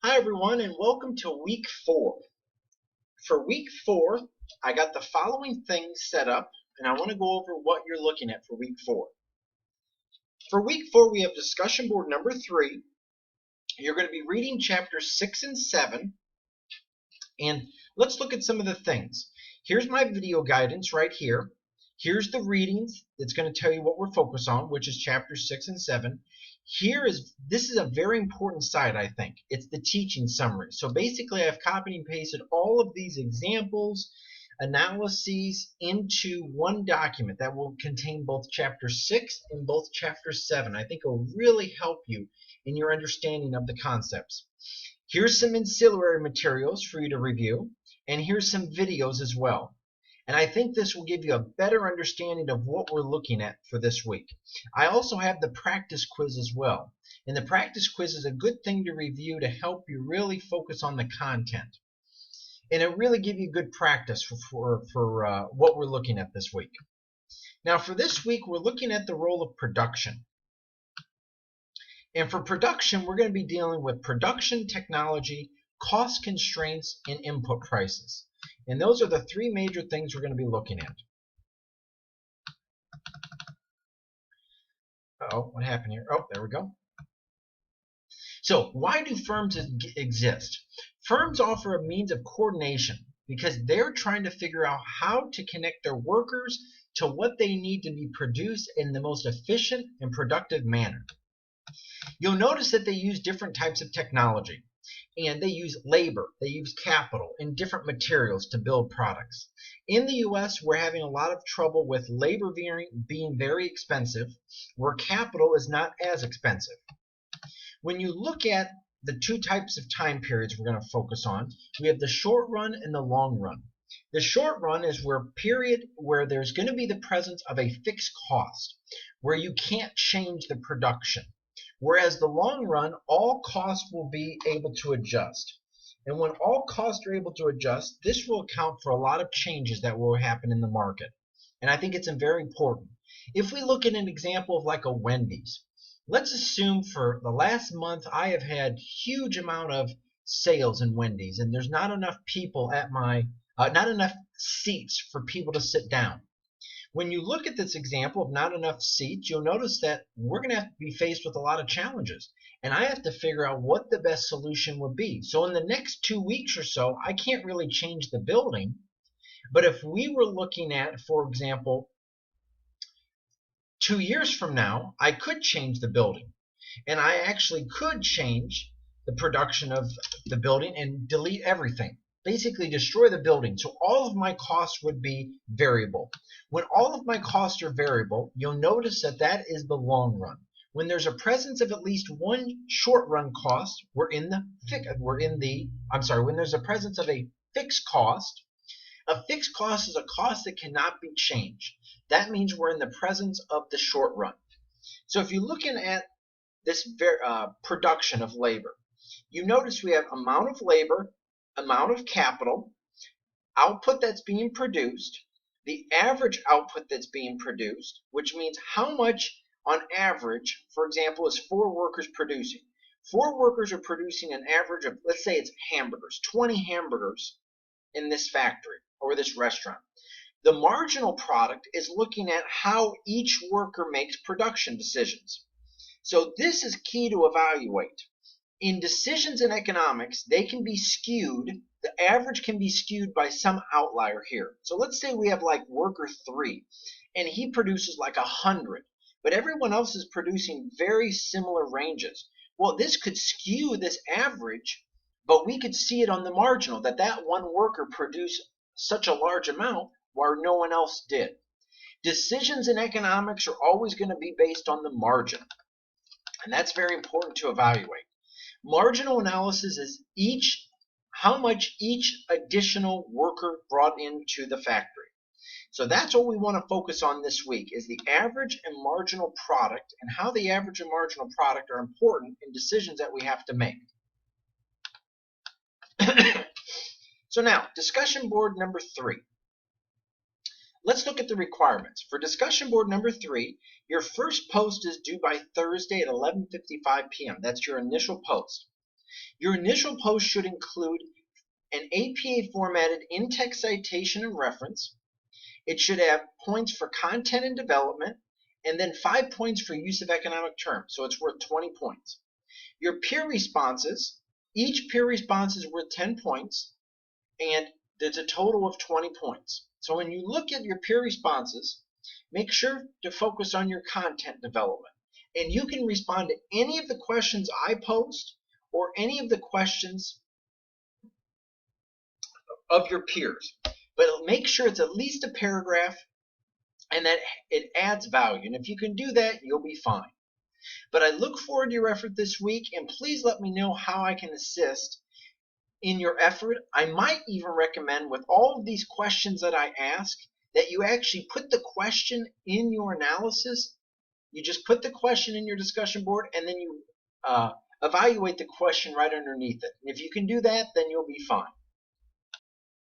Hi everyone and welcome to week 4. For week 4, I got the following things set up and I want to go over what you're looking at for week 4. For week 4 we have discussion board number 3. You're going to be reading chapters 6 and 7 and let's look at some of the things. Here's my video guidance right here. Here's the readings that's going to tell you what we're focused on, which is chapters 6 and 7. This is a very important side, I think. It's the teaching summary. So basically I've copied and pasted all of these examples, analyses into one document that will contain both chapter 6 and both chapter 7. I think it will really help you in your understanding of the concepts. Here's some ancillary materials for you to review, and here's some videos as well. And I think this will give you a better understanding of what we're looking at for this week. I also have the practice quiz as well. And the practice quiz is a good thing to review to help you really focus on the content. And it really give you good practice for what we're looking at this week. Now for this week, we're looking at the role of production. And for production, we're going to be dealing with production technology, cost constraints, and input prices. And those are the three major things we're going to be looking at. Uh-oh, what happened here? Oh, there we go. So why do firms exist? Firms offer a means of coordination because they're trying to figure out how to connect their workers to what they need to be produced in the most efficient and productive manner. You'll notice that they use different types of technology. And they use labor, they use capital, and different materials to build products. In the US, we're having a lot of trouble with labor being very expensive, where capital is not as expensive. When you look at the two types of time periods we're going to focus on, we have the short run and the long run. The short run is where there's going to be the presence of a fixed cost, where you can't change the production. Whereas the long run, all costs will be able to adjust. And when all costs are able to adjust, this will account for a lot of changes that will happen in the market. And I think it's very important. If we look at an example of like a Wendy's, let's assume for the last month I have had huge amount of sales in Wendy's and there's not enough people at not enough seats for people to sit down. When you look at this example of not enough seats, you'll notice that we're going to have to be faced with a lot of challenges. And I have to figure out what the best solution would be. So in the next 2 weeks or so, I can't really change the building. But if we were looking at, for example, 2 years from now, I could change the building. And I actually could change the production of the building and delete everything. Basically destroy the building. So all of my costs would be variable. When all of my costs are variable, you'll notice that that is the long run. When there's a presence of at least one short run cost, when there's a presence of a fixed cost is a cost that cannot be changed. That means we're in the presence of the short run. So if you're looking at this production of labor, you notice we have amount of labor, amount of capital, output that's being produced, the average output that's being produced, which means how much on average, for example, is 4 workers producing. 4 workers are producing an average of, let's say it's hamburgers, 20 hamburgers in this factory or this restaurant. The marginal product is looking at how each worker makes production decisions. So this is key to evaluate. In decisions in economics, they can be skewed. The average can be skewed by some outlier here. So let's say we have like worker 3, and he produces like 100, but everyone else is producing very similar ranges. Well, this could skew this average, but we could see it on the marginal that one worker produced such a large amount while no one else did. Decisions in economics are always going to be based on the margin, and that's very important to evaluate. Marginal analysis is how much each additional worker brought into the factory. So that's what we want to focus on this week, is the average and marginal product and how the average and marginal product are important in decisions that we have to make. So now, discussion board number 3. Let's look at the requirements. For discussion board number 3, your first post is due by Thursday at 11:55 p.m. That's your initial post. Your initial post should include an APA formatted in-text citation and reference. It should have points for content and development, and then 5 points for use of economic terms, so it's worth 20 points. Your peer responses, each peer response is worth 10 points, and there's a total of 20 points. So when you look at your peer responses, make sure to focus on your content development. And you can respond to any of the questions I post or any of the questions of your peers. But make sure it's at least a paragraph and that it adds value. And if you can do that, you'll be fine. But I look forward to your effort this week, and please let me know how I can assist in your effort. I might even recommend, with all of these questions that I ask, that you actually put the question in your analysis. You just put the question in your discussion board, and then you evaluate the question right underneath it. And if you can do that, then you'll be fine.